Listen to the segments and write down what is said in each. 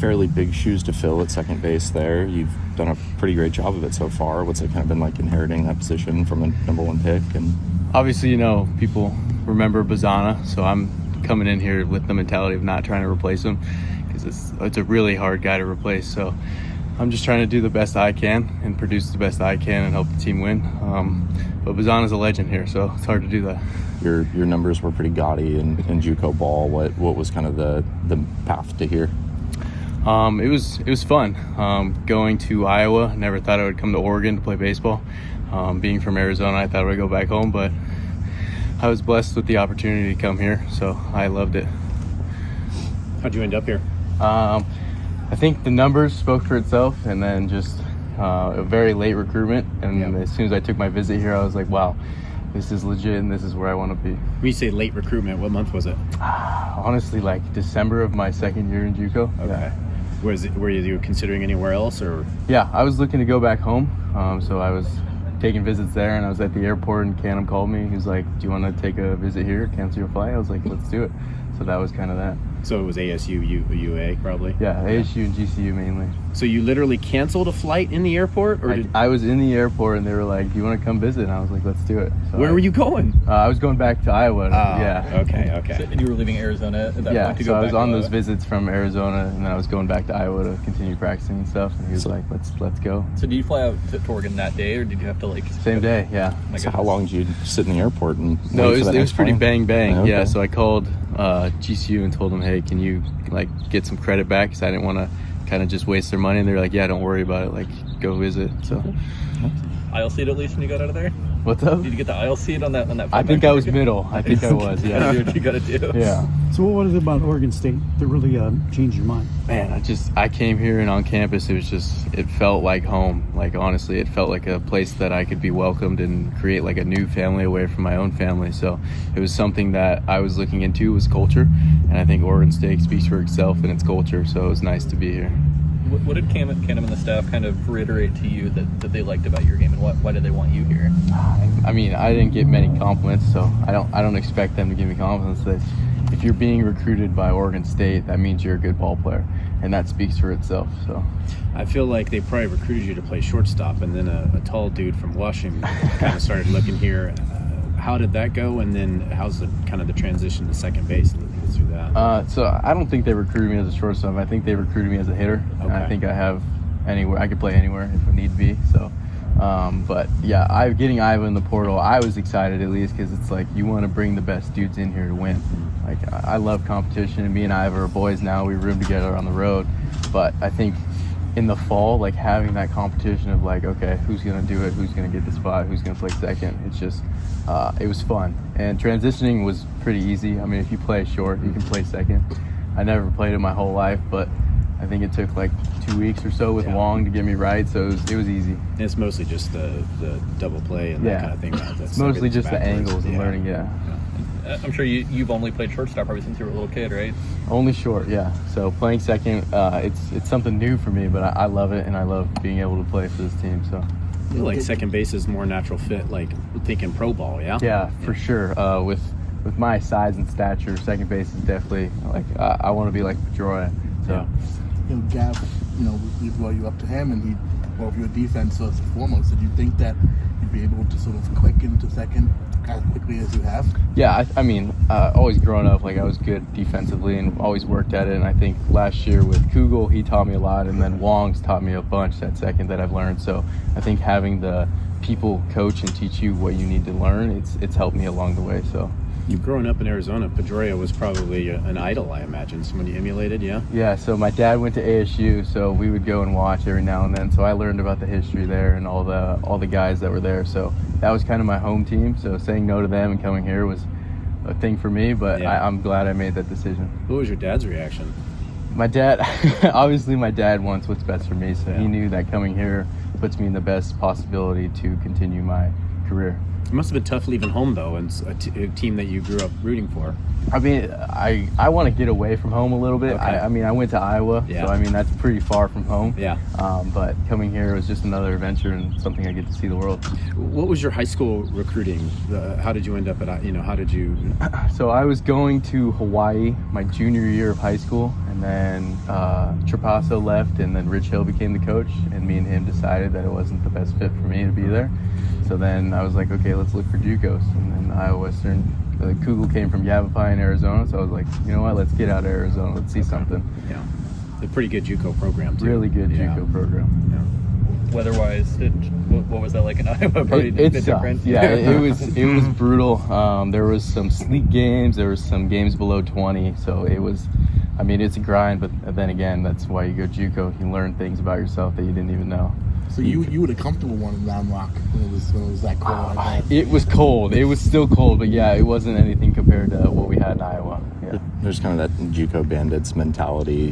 Fairly big shoes to fill at second base there. You've done a pretty great job of it so far. What's it kind of been like inheriting that position from the number one pick? And obviously, people remember Bazana, so I'm coming in here with the mentality of not trying to replace him, because it's a really hard guy to replace. So I'm just trying to do the best I can and produce the best I can and help the team win. But Bazana's a legend here, so it's hard to do that. Your numbers were pretty gaudy in JUCO ball. What was kind of the path to here? It was fun. Going to Iowa, never thought I would come to Oregon to play baseball. Being from Arizona, I thought I would go back home, but I was blessed with the opportunity to come here, so I loved it. How'd you end up here? I think the numbers spoke for itself, and then just a very late recruitment. And as soon as I took my visit here, I was like, wow, this is legit and this is where I want to be. When you say late recruitment, what month was it? Honestly, like December of my second year in JUCO. Okay. Yeah. Were you considering anywhere else, or? Yeah, I was looking to go back home. So I was taking visits there, and I was at the airport, and Canham called me. He was like, do you want to take a visit here, cancel your flight? I was like, let's do it. So that was kind of that. So it was ASU, UA probably? Yeah, ASU and GCU mainly. So you literally canceled a flight in the airport? Or I was in the airport, and they were like, do you want to come visit? And I was like, let's do it. So where were you going? I was going back to Iowa. Yeah. Okay. So, and you were leaving Arizona at that point to go back to so I was on Iowa. those visits from Arizona, and then I was going back to Iowa to continue practicing and stuff. And he was like, let's go. So did you fly out to Oregon that day, or did you have to Same day, yeah. My So how goodness. long did you sit in the airport and No, wait it for was the next pretty plane? bang. Okay. Yeah, so I called GCU and told them, hey, can you get some credit back, because I didn't want to kind of just waste their money. And they were like, yeah, don't worry about it, go visit. So aisle seat at least when you got out of there? what's up? Did you get the aisle seat on that I flight think back I was to middle. I think I was, Oregon? yeah. Do what you gotta do. Yeah. So what was it about Oregon State that really changed your mind? Man, I came here, and on campus it felt like home. Like, honestly, it felt like a place that I could be welcomed and create like a new family away from my own family. So it was something that I was looking into, was culture, and I think Oregon State speaks for itself and its culture. So it was nice to be here. What did Canham and the staff kind of reiterate to you that they liked about your game, and why did they want you here? I mean, I didn't get many compliments, so I don't expect them to give me compliments. That if you're being recruited by Oregon State, that means you're a good ball player, and that speaks for itself. So I feel like they probably recruited you to play shortstop, and then a tall dude from Washington kind of started looking here. How did that go, and then how's the transition to second base through that? So I don't think they recruited me as a shortstop. I think they recruited me as a hitter. Okay. And I think I could play anywhere if it need be. So, but yeah, getting Iowa in the portal, I was excited at least, because it's like you want to bring the best dudes in here to win. Like, I love competition, and me and Iowa are boys now. We room together on the road, but I think in the fall, like having that competition of like, okay, who's gonna do it? Who's gonna get the spot? Who's gonna play second? It's just, it was fun, and transitioning was pretty easy. I mean, if you play short, you can play second. I never played it my whole life, but I think it took like 2 weeks or so with Wong to get me right, so it was easy. And it's mostly just the double play and that kind of thing. It's mostly just the angles and learning. I'm sure you've only played shortstop probably since you were a little kid, right? Only short, yeah. So playing second, it's something new for me, but I love it, and I love being able to play for this team. So I feel like second base is more natural fit, like thinking pro ball, yeah? Yeah, for sure. With my size and stature, second base is definitely like I want to be like Pedroia. So Gav, we brought you up to him, and he brought your defense first and foremost. Did you think that you'd be able to sort of click into second as quickly as you have? Yeah, I mean, always growing up, like I was good defensively and always worked at it. And I think last year with Kugel, he taught me a lot, and then Wong's taught me a bunch at second that I've learned. So I think having the people coach and teach you what you need to learn, it's helped me along the way. So. You've grown up in Arizona. Pedroia was probably an idol, I imagine. Someone you emulated, yeah? Yeah, so my dad went to ASU, so we would go and watch every now and then. So I learned about the history there and all the guys that were there. So that was kind of my home team. So saying no to them and coming here was a thing for me, but I'm glad I made that decision. What was your dad's reaction? My dad, obviously my dad wants what's best for me, so he knew that coming here puts me in the best possibility to continue my career. It must have been tough leaving home though, and a team that you grew up rooting for. I mean, I want to get away from home a little bit. Okay. I mean, I went to Iowa, Yeah. so I mean that's pretty far from home. Yeah. But coming here was just another adventure and something I get to see the world. What was your high school recruiting? How did you end up at? How did you? So I was going to Hawaii my junior year of high school, and then Trapasso left, and then Rich Hill became the coach, and me and him decided that it wasn't the best fit for me to be there. So then I was like, okay, let's look for JUCOs, and then Iowa Western. Kugel came from Yavapai in Arizona, so I was like, you know what, let's get out of Arizona, let's see something. Yeah, a pretty good JUCO program too. Really good Yeah. JUCO program. Yeah. Weather-wise, what was that like in Iowa? Probably a It bit sucked. different. Yeah, it was brutal. There was some sleet games. There was some games below 20. So it was, I mean, it's a grind. But then again, that's why you go JUCO. You learn things about yourself that you didn't even know. So you were the comfortable one in Round Rock when it was that cold. Like that. It was cold. It was still cold, but yeah, it wasn't anything compared to what we had in Iowa. Yeah. There's kind of that JUCO bandits mentality.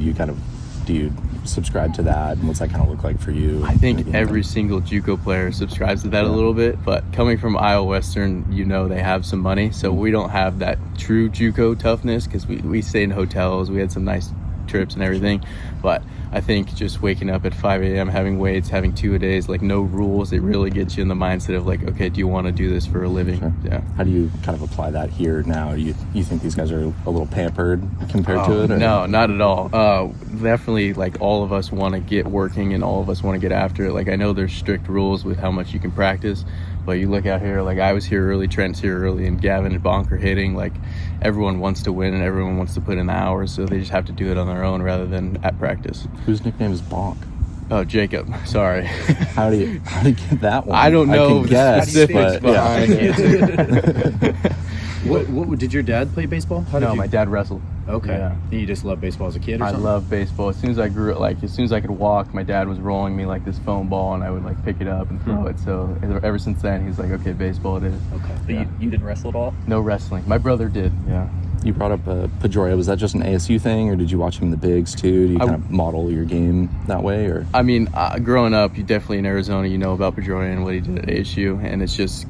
Do you subscribe to that? And what's that kind of look like for you? I think every single JUCO player subscribes to that a little bit, but coming from Iowa Western, they have some money, so we don't have that true JUCO toughness because we stay in hotels. We had some nice trips and everything, but I think just waking up at 5 a.m., having weights, having 2-a-days, like no rules, it really gets you in the mindset of like, okay, do you want to do this for a living? Sure. Yeah. How How do you kind of apply that here now? You think these guys are a little pampered compared to it? Or? No, not at all. Definitely, like all of us want to get working and all of us want to get after it. Like I know there's strict rules with how much you can practice, but you look out here, like I was here early, Trent's here early, and Gavin and Bonk are hitting. Like everyone wants to win and everyone wants to put in the hours, so they just have to do it on their own rather than at practice. Whose nickname is Bonk? Oh, Jacob. Sorry. How do you get that one? I don't know can the guess, specifics but, behind it. What did your dad play baseball? My dad wrestled. Okay. Yeah. You just loved baseball as a kid or I something? love baseball. As soon as I grew up, as soon as I could walk, my dad was rolling me like this foam ball, and I would like pick it up and throw it. So ever since then, he's like, okay, baseball it is. Okay. But you didn't wrestle at all? No wrestling. My brother did. Yeah. You brought up Pedroia. Was that just an ASU thing, or did you watch him in the bigs too? Do you kind of model your game that way, or? I mean, growing up, you definitely in Arizona, you know about Pedroia and what he did at ASU, and it's just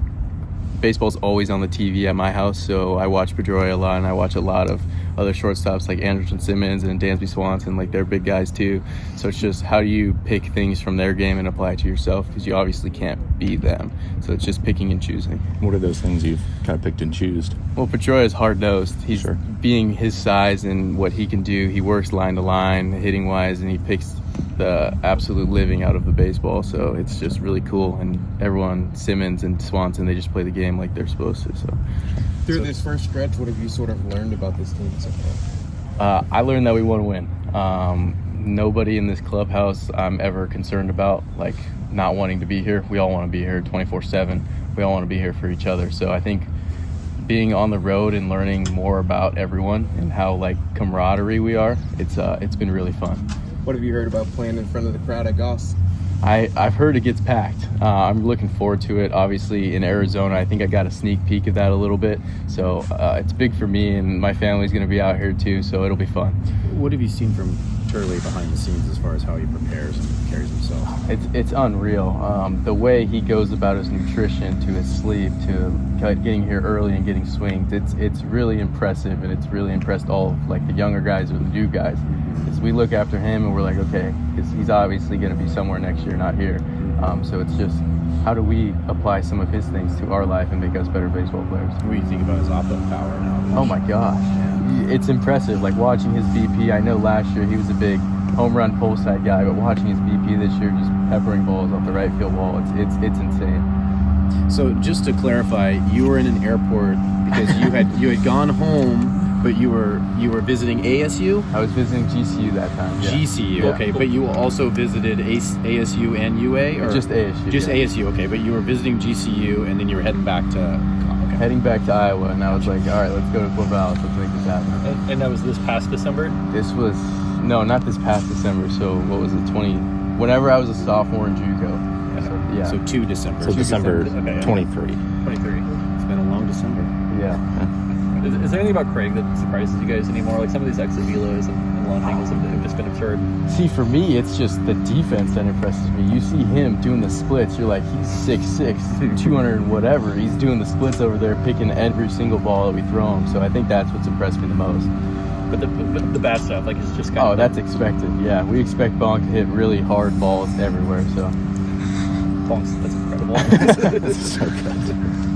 baseball's always on the TV at my house, so I watch Pedroia a lot, and I watch a lot of other shortstops like Anderson Simmons and Dansby Swanson, like they're big guys too. So it's just how do you pick things from their game and apply it to yourself, because you obviously can't beat them. So it's just picking and choosing. What are those things you've kind of picked and choosed? Well, Pedroia is hard-nosed. He's Sure. being his size and what he can do. He works line to line, hitting wise, and he picks the absolute living out of the baseball. So it's just really cool. And everyone, Simmons and Swanson, they just play the game like they're supposed to. So Through this first stretch, what have you sort of learned about this team so far? I learned that we want to win. Nobody in this clubhouse I'm ever concerned about like not wanting to be here. We all want to be here 24/7. We all want to be here for each other. So I think being on the road and learning more about everyone and how like camaraderie we are, it's been really fun. What have you heard about playing in front of the crowd at Goss? I've heard it gets packed. I'm looking forward to it. Obviously, in Arizona, I think I got a sneak peek of that a little bit. So it's big for me, and my family's going to be out here too, so it'll be fun. What have you seen from Turley behind the scenes as far as how he prepares and carries himself? It's unreal. The way he goes about his nutrition, to his sleep, to getting here early and getting swings, it's really impressive, and it's really impressed all of like the younger guys or the new guys. Because we look after him and we're like, okay, because he's obviously going to be somewhere next year, not here. So it's just how do we apply some of his things to our life and make us better baseball players? What do you think about his oppo power now? Oh my gosh, it's impressive. Like watching his BP, I know last year he was a big home run pull side guy, but watching his BP this year, just peppering balls off the right field wall, it's insane. So just to clarify, you were in an airport because you had gone home, but you were visiting ASU? I was visiting GCU that time. Yeah. GCU, Yeah. okay, but you also visited ASU and UA? Or Just ASU. Just yeah. ASU, okay, but you were visiting GCU and then you were heading back to... Okay. Heading back to Iowa, and I was like, all right, let's go to Corvallis, let's make this happen. And that was this past December? This was, no, not this past December, so what was it, whenever I was a sophomore in JUCO. So, yeah. So 2 December. So December Okay, yeah. 23. 23. It's been a long December. yeah. Is there anything about Craig that surprises you guys anymore? Like some of these exit velos and launch angles have just been absurd. See, for me, it's just the defense that impresses me. You see him doing the splits, you're like, he's 6'6", 200 and whatever. He's doing the splits over there, picking every single ball that we throw him. So I think that's what's impressed me the most. But the bad stuff, like, it's just kind Oh, of... that's expected. Yeah, we expect Bonk to hit really hard balls everywhere. So That's incredible. This is so good.